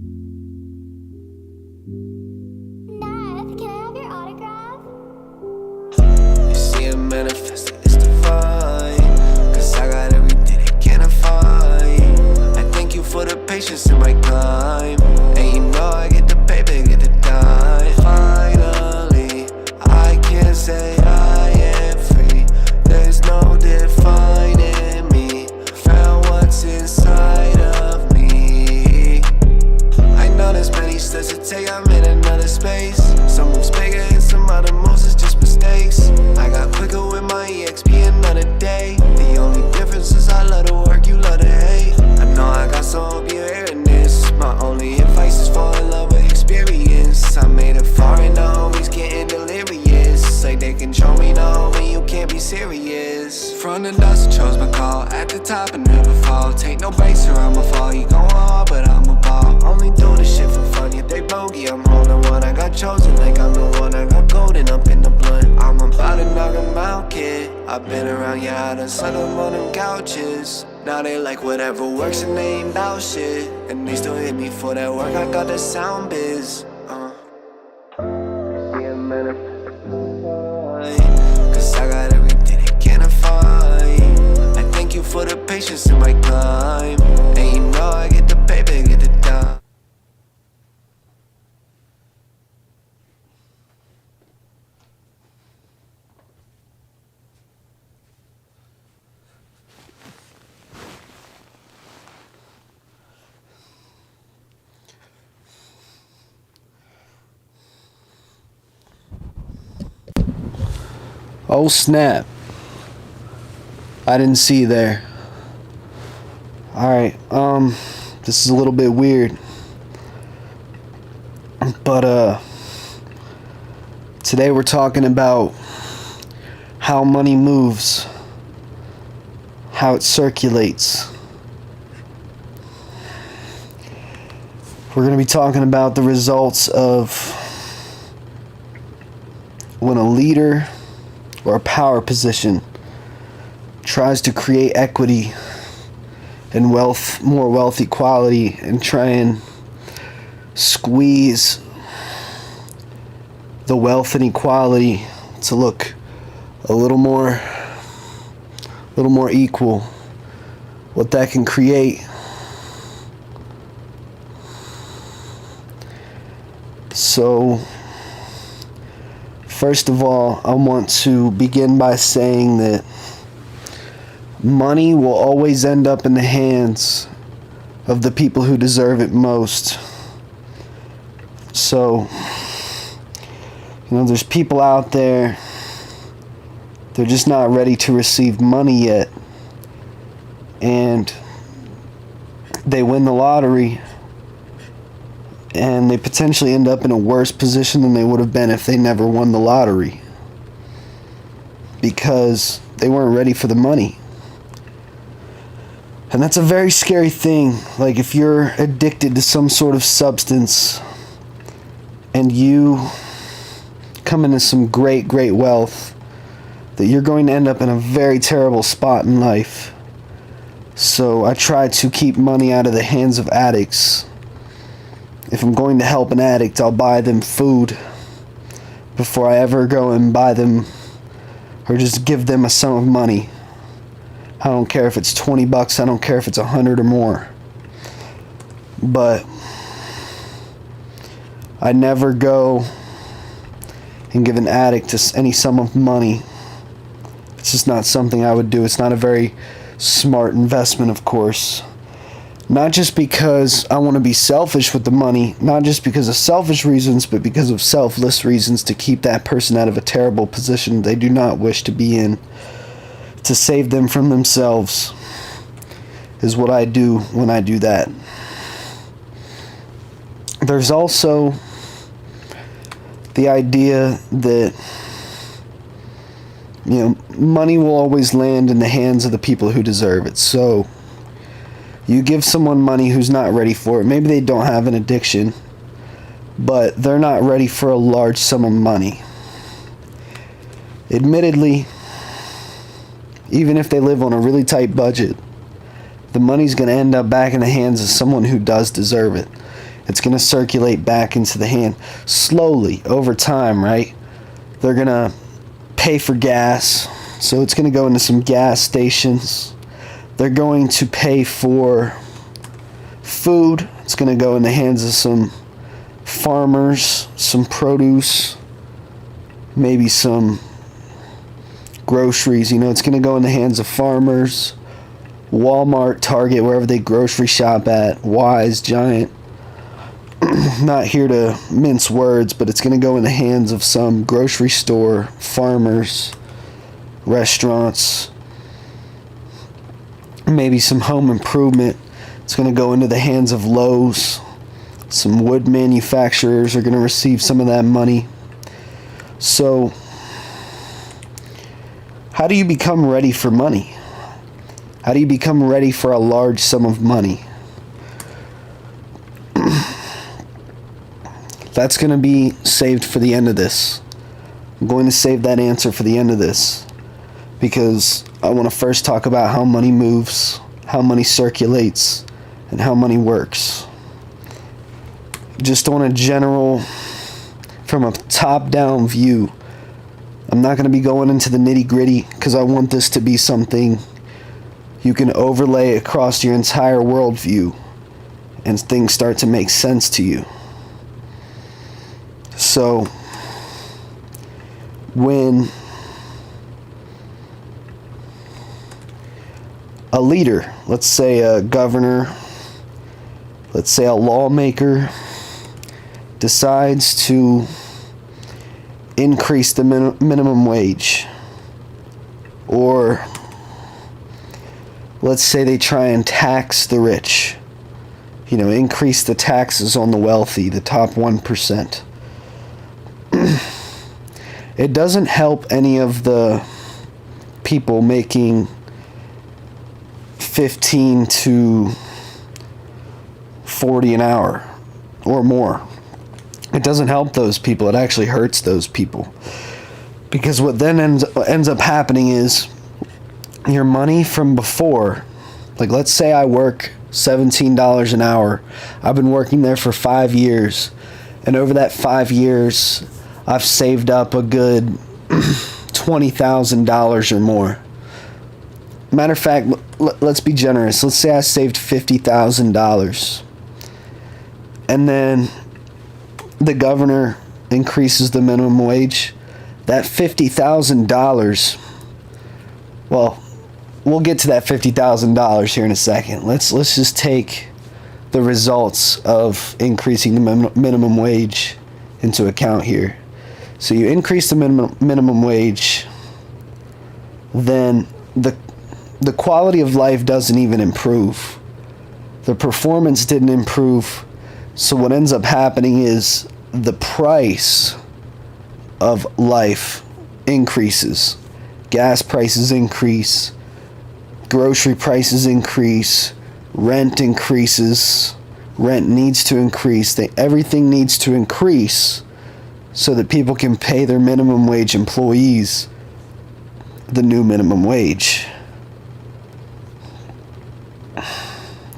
Nath, can I have your autograph? You see it manifest, it's divine. Cause I got everything they can't find. I thank you for the patience in my climb. And you know I get the paper, get the dime. Finally, I can say I am free. There's no defining me. Found what's inside of me. I know there's many steps to take, I'm in another space. Some moves bigger and some other moves is just mistakes. I got quicker with my EXP another day. The only difference is I love to work, you love to hate. I know I got some hope you're hearing this. My only advice is fall in love with experience. I made it far and the homies getting delirious. Say they control me, no homie, you can't be serious. From the dust, chose my call. At the top and never fall. Take no breaks or I'ma fall. You going hard, but I'm a ball. Only do this shit for fun, yet they bogey. I'm holding one, I got chosen like I'm the one. I got golden up in the blunt. I'm about to knock 'em out, kid. I've been around, yeah, I done sat up on them couches. Now they like whatever works and they ain't bout shit. And they still hit me for that work, I got the sound biz. See a manifest, cause I got everything they can't find. I thank you for the patience in my climb. And you know I get the paper, get the dime. Oh snap. I didn't see you there. Alright, this is a little bit weird. But today we're talking about how money moves, how it circulates. We're going to be talking about the results of when a leader or a power position tries to create equity and wealth, more wealth equality, and try and squeeze the wealth and equality to look a little more equal. What that can create. So first of all, I want to begin by saying that money will always end up in the hands of the people who deserve it most. So, there's people out there, they're just not ready to receive money yet. And they win the lottery, and they potentially end up in a worse position than they would have been if they never won the lottery, because they weren't ready for the money. And that's a very scary thing. Like, if you're addicted to some sort of substance and you come into some great wealth, that you're going to end up in a very terrible spot in life. So I try to keep money out of the hands of addicts. If I'm going to help an addict, I'll buy them food before I ever go and buy them or just give them a sum of money. I don't care if it's $20, I don't care if it's 100 or more. But I never go and give an addict any sum of money. It's just not something I would do. It's not a very smart investment, of course. Not just because I want to be selfish with the money, not just because of selfish reasons, but because of selfless reasons, to keep that person out of a terrible position they do not wish to be in. To save them from themselves is what I do when I do that. There's also the idea that money will always land in the hands of the people who deserve it. So you give someone money who's not ready for it. Maybe they don't have an addiction, but they're not ready for a large sum of money. Admittedly, even if they live on a really tight budget, the money's going to end up back in the hands of someone who does deserve it. It's going to circulate back into the hand slowly over time, right? They're going to pay for gas, so it's going to go into some gas stations. They're going to pay for food. It's going to go in the hands of some farmers, some produce, maybe some groceries. It's going to go in the hands of farmers, Walmart, Target, wherever they grocery shop at, Wise, Giant. Not here to mince words, but it's going to go in the hands of some grocery store, farmers, restaurants, maybe some home improvement. It's going to go into the hands of Lowe's. Some wood manufacturers are going to receive some of that money. So, how do you become ready for money? How do you become ready for a large sum of money? That's going to be saved for the end of this. I'm going to save that answer for the end of this, because I want to first talk about how money moves, how money circulates, and how money works. Just on a general, from a top-down view. I'm not going to be going into the nitty-gritty, because I want this to be something you can overlay across your entire worldview, and things start to make sense to you. So, when a leader, let's say a governor, let's say a lawmaker, decides to increase the minimum wage, or let's say they try and tax the rich, increase the taxes on the wealthy, the top 1%. It doesn't help any of the people making 15 to 40 an hour or more. It doesn't help those people. It actually hurts those people. Because what then ends up happening is your money from before, like let's say I work $17 an hour. I've been working there for 5 years. And over that 5 years, I've saved up a good $20,000 or more. Matter of fact, let's be generous. Let's say I saved $50,000. And then the governor increases the minimum wage. That $50,000, well, we'll get to that $50,000 here in a second. Let's just take the results of increasing the minimum wage into account here. So you increase the minimum wage, then the quality of life doesn't even improve. The performance didn't improve. So what ends up happening is the price of life increases. Gas prices increase. Grocery prices increase. Rent increases. Rent needs to increase. Everything needs to increase so that people can pay their minimum wage employees the new minimum wage.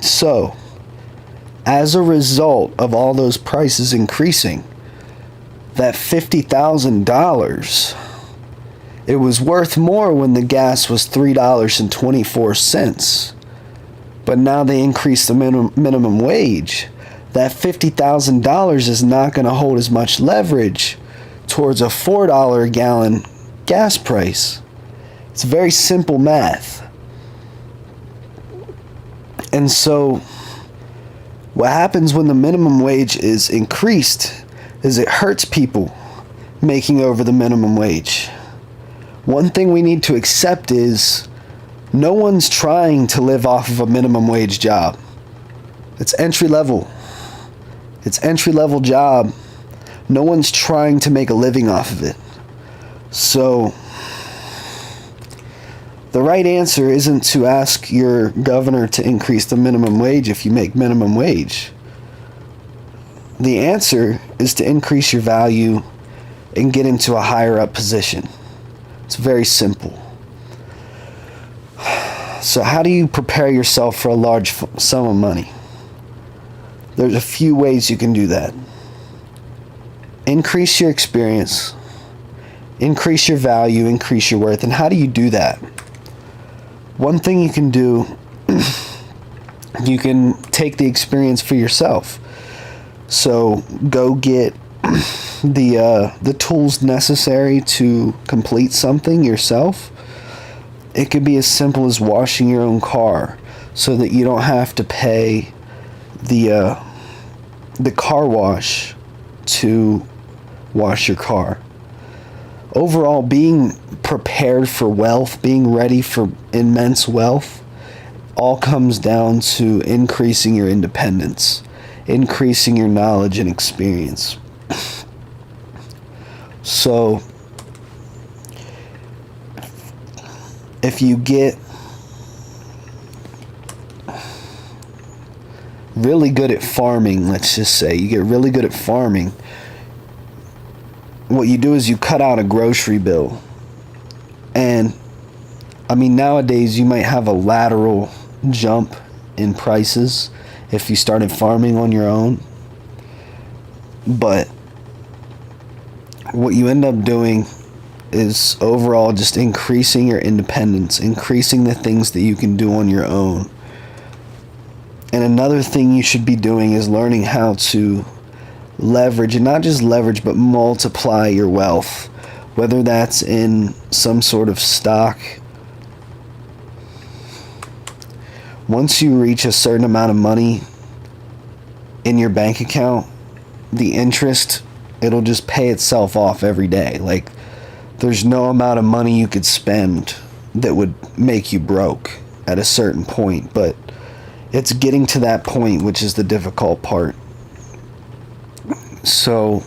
So, as a result of all those prices increasing, that $50,000, it was worth more when the gas was $3.24. But now they increased the minimum wage. That $50,000 is not going to hold as much leverage towards a $4 a gallon gas price. It's very simple math. And so what happens when the minimum wage is increased is it hurts people making over the minimum wage. One thing we need to accept is no one's trying to live off of a minimum wage job. It's entry level. It's entry-level job. No one's trying to make a living off of it. So, the right answer isn't to ask your governor to increase the minimum wage if you make minimum wage. The answer is to increase your value and get into a higher up position. It's very simple. So how do you prepare yourself for a large sum of money? There's a few ways you can do that. Increase your experience, increase your value, increase your worth. And how do you do that? One thing you can do, you can take the experience for yourself. So go get the tools necessary to complete something yourself. It could be as simple as washing your own car, so that you don't have to pay the car wash to wash your car. Overall, being prepared for wealth, being ready for immense wealth, all comes down to increasing your independence, increasing your knowledge and experience. So, if you get really good at farming, let's just say, you get really good at farming, what you do is you cut out a grocery bill. And, I mean, nowadays you might have a lateral jump in prices if you started farming on your own. But what you end up doing is overall just increasing your independence, increasing the things that you can do on your own. And another thing you should be doing is learning how to leverage, and not just leverage, but multiply your wealth, whether that's in some sort of stock. Once you reach a certain amount of money in your bank account, the interest, it'll just pay itself off every day. Like, there's no amount of money you could spend that would make you broke at a certain point, but it's getting to that point which is the difficult part. So,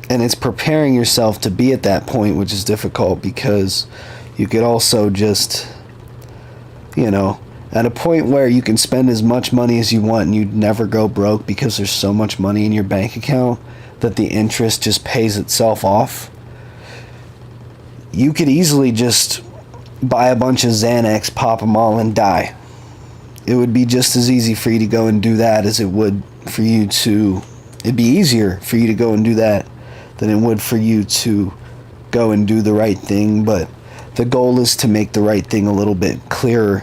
and it's preparing yourself to be at that point which is difficult, because you could also just, at a point where you can spend as much money as you want and you'd never go broke because there's so much money in your bank account that the interest just pays itself off. You could easily just buy a bunch of Xanax, pop them all, and die. It would be just as easy for you to go and do that as it would for you to... It'd be easier for you to go and do that than it would for you to go and do the right thing. But the goal is to make the right thing a little bit clearer,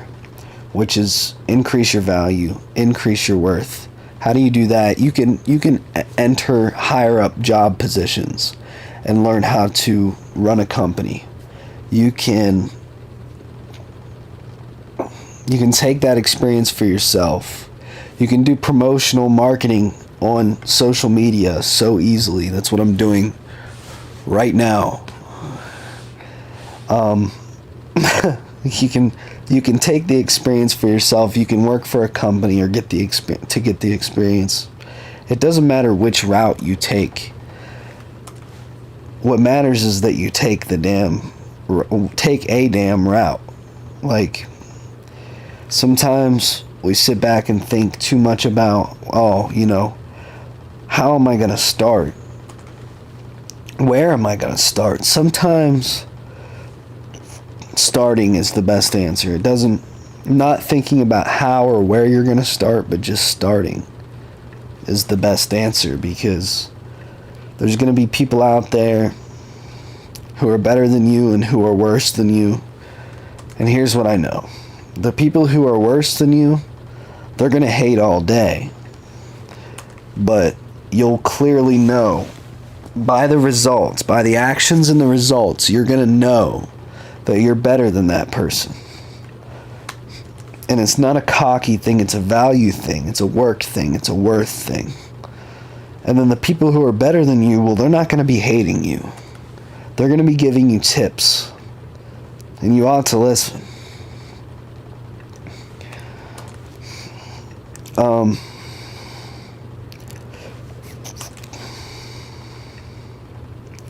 which is increase your value, increase your worth. How do you do that? You can enter higher up job positions and learn how to run a company. You can take that experience for yourself. You can do promotional marketing on social media so easily. That's what I'm doing right now. You can take the experience for yourself. You can work for a company or get the experience. It doesn't matter which route you take. What matters is that you take a damn route. Like, sometimes we sit back and think too much about, how am I going to start? Where am I going to start? Sometimes starting is the best answer. Not thinking about how or where you're going to start, but just starting is the best answer, because there's going to be people out there who are better than you and who are worse than you. And here's what I know. The people who are worse than you, they're going to hate all day. But you'll clearly know by the results, by the actions and the results, you're going to know that you're better than that person. And it's not a cocky thing, it's a value thing, it's a work thing, it's a worth thing. And then the people who are better than you, well, they're not going to be hating you. They're going to be giving you tips. And you ought to listen.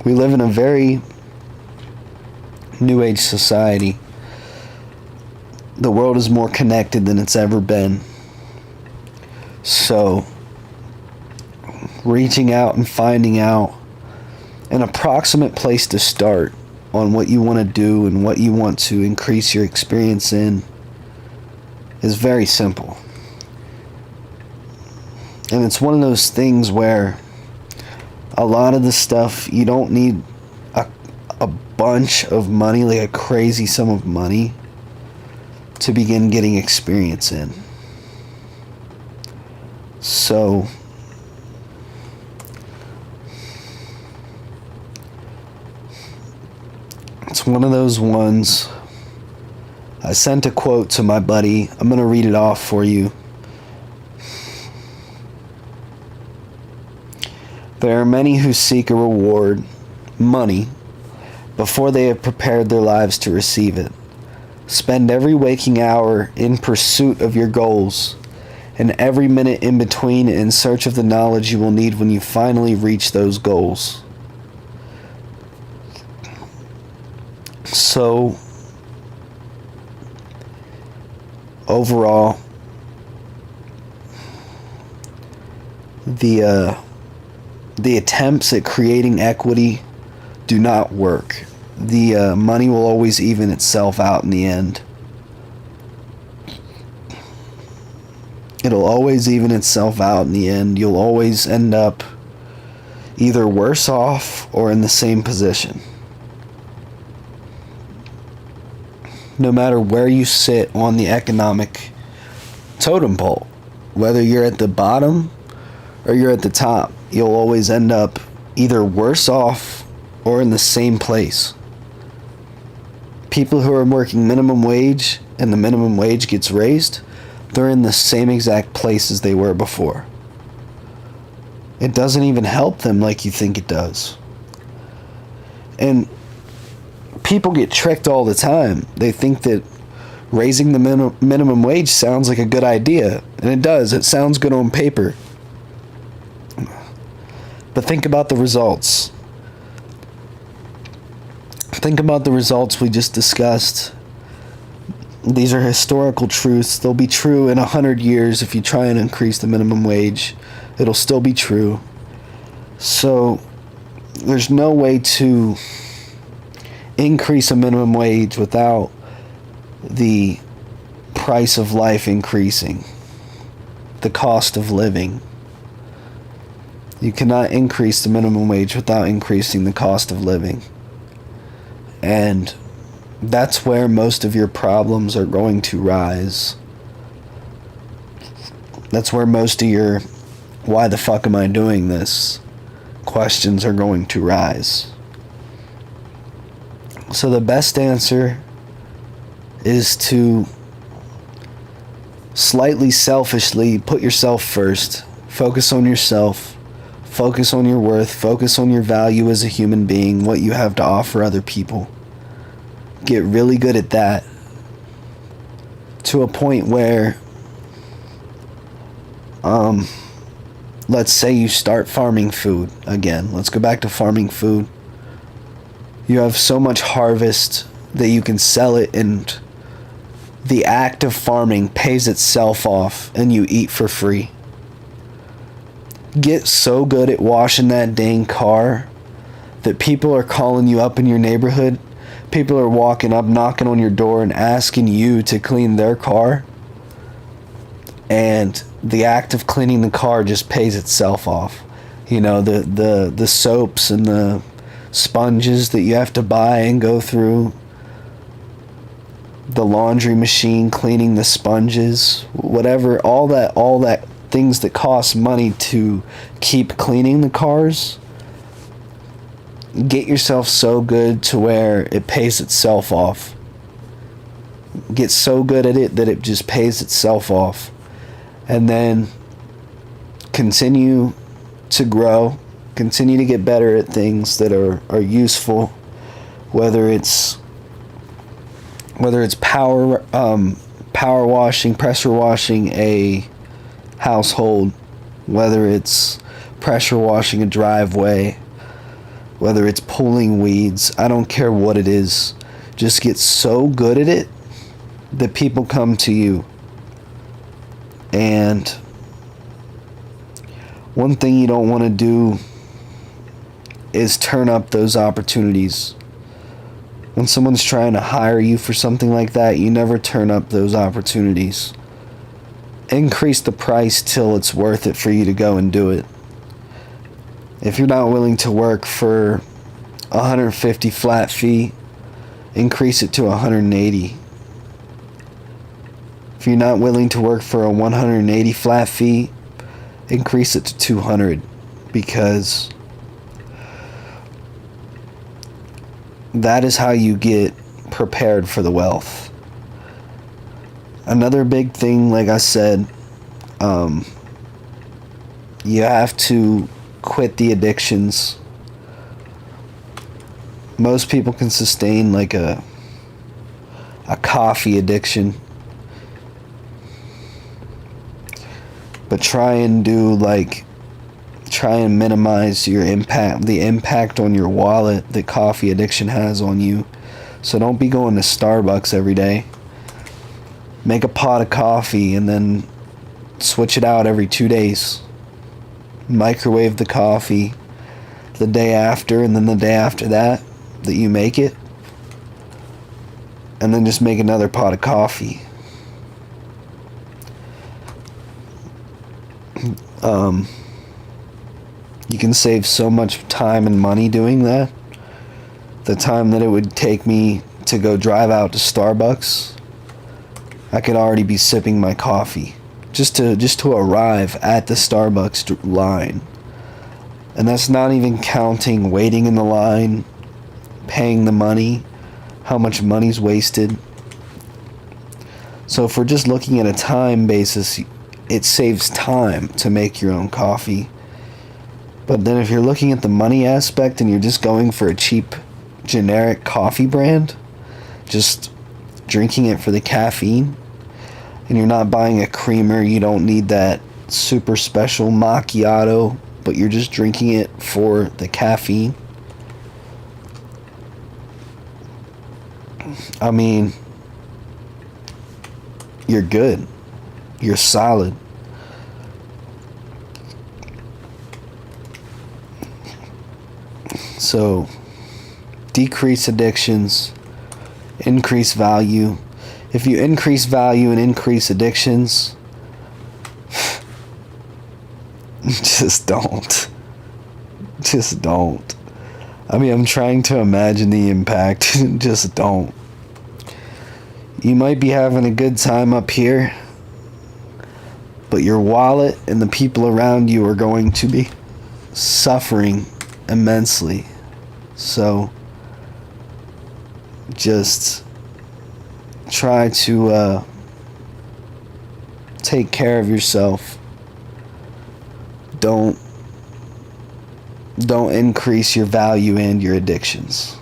We live in a very new age society. The world is more connected than it's ever been. So, reaching out and finding out an approximate place to start on what you want to do and what you want to increase your experience in is very simple. And it's one of those things where a lot of the stuff, you don't need a bunch of money, like a crazy sum of money, to begin getting experience in. So it's one of those ones. I sent a quote to my buddy. I'm going to read it off for you. There are many who seek a reward, money, before they have prepared their lives to receive it. Spend every waking hour in pursuit of your goals, and every minute in between in search of the knowledge you will need when you finally reach those goals. So, overall, the attempts at creating equity do not work. The money will always even itself out in the end. It'll always even itself out in the end. You'll always end up either worse off or in the same position. No matter where you sit on the economic totem pole, whether you're at the bottom or you're at the top, you'll always end up either worse off or in the same place. People who are working minimum wage and the minimum wage gets raised, they're in the same exact place as they were before. It doesn't even help them like you think it does. And people get tricked all the time. They think that raising the minimum wage sounds like a good idea. And it does. It sounds good on paper. But think about the results. Think about the results we just discussed. These are historical truths. They'll be true in 100 years if you try and increase the minimum wage. It'll still be true. So, there's no way to increase a minimum wage without the price of life increasing. The cost of living. You cannot increase the minimum wage without increasing the cost of living. And that's where most of your problems are going to rise. That's where most of your why the fuck am I doing this questions are going to rise. So the best answer is to slightly selfishly put yourself first. Focus on yourself. Focus on your worth. Focus on your value as a human being, what you have to offer other people. Get really good at that to a point where, let's say you start farming food again. Let's go back to farming food. You have so much harvest that you can sell it, and the act of farming pays itself off, and you eat for free. Get so good at washing that dang car that people are calling you up in your neighborhood. People are walking up, knocking on your door and asking you to clean their car. And the act of cleaning the car just pays itself off. You know, the soaps and the sponges that you have to buy and go through. The laundry machine cleaning the sponges. Whatever, all that things that cost money to keep cleaning the cars. Get yourself so good to where it pays itself off. Get so good at it that it just pays itself off. And then continue to grow. Continue to get better at things that are useful. Whether it's power washing, pressure washing a household. Whether it's pressure washing a driveway. Whether it's pulling weeds, I don't care what it is. Just get so good at it that people come to you. And one thing you don't want to do is turn up those opportunities. When someone's trying to hire you for something like that, you never turn up those opportunities. increase the price till it's worth it for you to go and do it. If you're not willing to work for 150 flat fee, increase it to 180. If you're not willing to work for a 180 flat fee, increase it to 200, because that is how you get prepared for the wealth. Another big thing, like I said, you have to quit the addictions. Most people can sustain like a coffee addiction, but try and minimize your impact, the impact on your wallet that coffee addiction has on you. So don't be going to Starbucks every day. Make a pot of coffee and then switch it out every 2 days. Microwave the coffee the day after, and then the day after that you make it, and then just make another pot of coffee. You can save so much time and money doing that. The time that it would take me to go drive out to Starbucks, I could already be sipping my coffee just to arrive at the Starbucks line. And that's not even counting waiting in the line, paying the money, how much money's wasted. So if we're just looking at a time basis, it saves time to make your own coffee. But then if you're looking at the money aspect and you're just going for a cheap generic coffee brand, just drinking it for the caffeine, and you're not buying a creamer, you don't need that super special macchiato, but you're just drinking it for the caffeine, I mean, you're good. You're solid. So, decrease addictions, increase value. If you increase value and increase addictions, just don't. Just don't. I mean, I'm trying to imagine the impact. Just don't. You might be having a good time up here, but your wallet and the people around you are going to be suffering immensely. So, just try to take care of yourself. Don't increase your value and your addictions.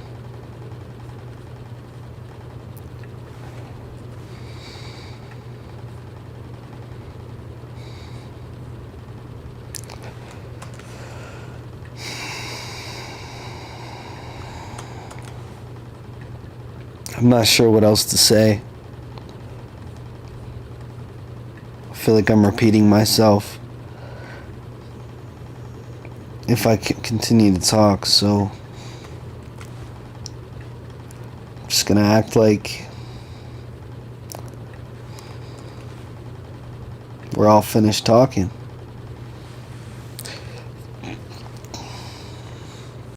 I'm not sure what else to say. I feel like I'm repeating myself if I continue to talk, so I'm just gonna act like we're all finished talking.